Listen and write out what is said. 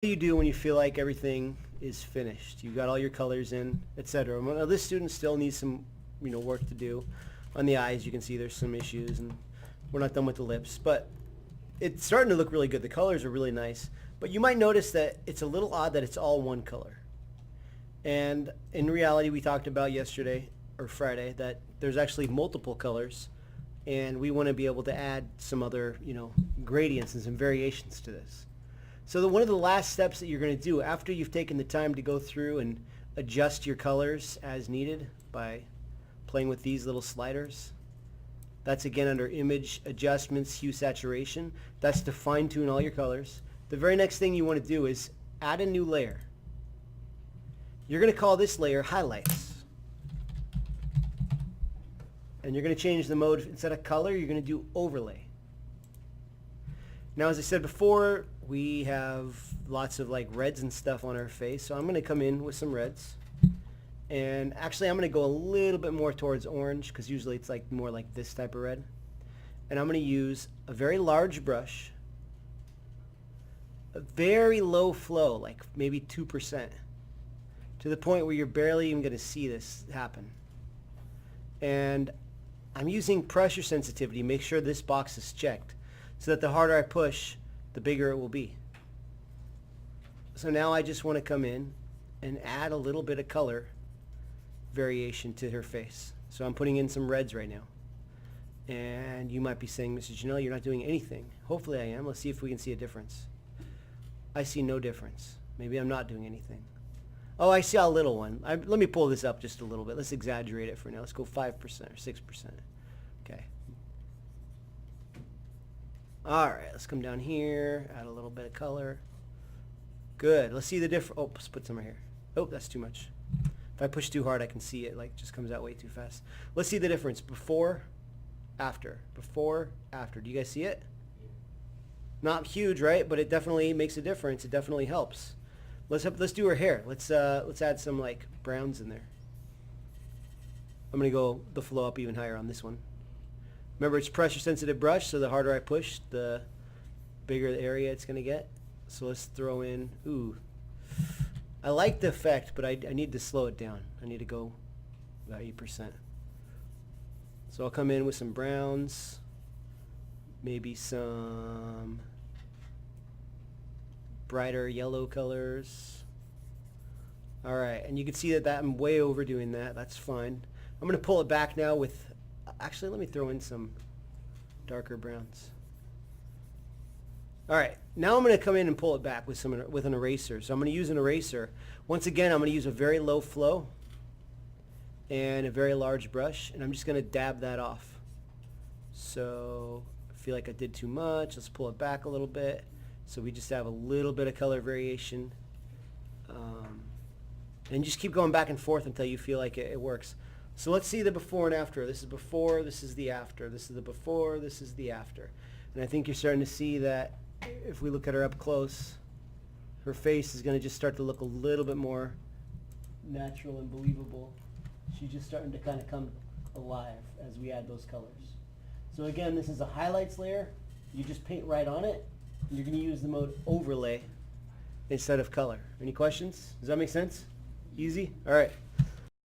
You do when you feel like everything is finished. You've got all your colors in, etc. Now, this student still needs some, work to do on the eyes. You can see there's some issues, and we're not done with the lips, but it's starting to look really good. The colors are really nice, but you might notice that it's a little odd that it's all one color. And in reality, we talked about yesterday or Friday that there's actually multiple colors, and we want to be able to add some other, gradients and some variations to this. So one of the last steps that you're going to do after you've taken the time to go through and adjust your colors as needed by playing with these little sliders, that's again under Image Adjustments, Hue Saturation. That's to fine tune all your colors. The very next thing you want to do is add a new layer. You're going to call this layer Highlights. And you're going to change the mode. Instead of color, you're going to do Overlay. Now, as I said before, we have lots of like reds and stuff on our face, so I'm going to come in with some reds. And actually, I'm going to go a little bit more towards orange, because usually it's like more like this type of red. And I'm going to use a very large brush, a very low flow, like maybe 2%, to the point where you're barely even going to see this happen. And I'm using pressure sensitivity. Make sure this box is checked, so that the harder I push, the bigger it will be. So now I just want to come in and add a little bit of color variation to her face. So I'm putting in some reds right now. And you might be saying, Mr. Janelle, you're not doing anything. Hopefully I am. Let's see if we can see a difference. I see no difference. Maybe I'm not doing anything. Oh, I see a little one. Let me pull this up just a little bit. Let's exaggerate it for now. Let's go 5% or 6%. Okay. Alright, let's come down here, add a little bit of color. Good. Let's see the difference. Oh, let's put some right here. Oh, that's too much. If I push too hard, I can see it like just comes out way too fast. Let's see the difference. Before, after. Before, after. Do you guys see it? Not huge, right? But it definitely makes a difference. It definitely helps. Let's do her hair. Let's add some like browns in there. I'm gonna go the flow up even higher on this one. Remember, it's pressure sensitive brush, so the harder I push, the bigger the area it's gonna get. So let's throw in, ooh, I like the effect, but I need to slow it down. I need to go about 8%. So I'll come in with some browns, maybe some brighter yellow colors. All right, and you can see that I'm way overdoing that. That's fine. I'm gonna pull it back now with, actually, let me throw in some darker browns. All right, now I'm going to come in and pull it back with an eraser. So I'm going to use an eraser. Once again, I'm going to use a very low flow and a very large brush, and I'm just going to dab that off. So I feel like I did too much. Let's pull it back a little bit. So we just have a little bit of color variation. And just keep going back and forth until you feel like it works. So let's see the before and after. This is before, this is the after. This is the before, this is the after. And I think you're starting to see that if we look at her up close, her face is going to just start to look a little bit more natural and believable. She's just starting to kind of come alive as we add those colors. So again, this is a highlights layer. You just paint right on it. And you're going to use the mode overlay instead of color. Any questions? Does that make sense? Easy? All right.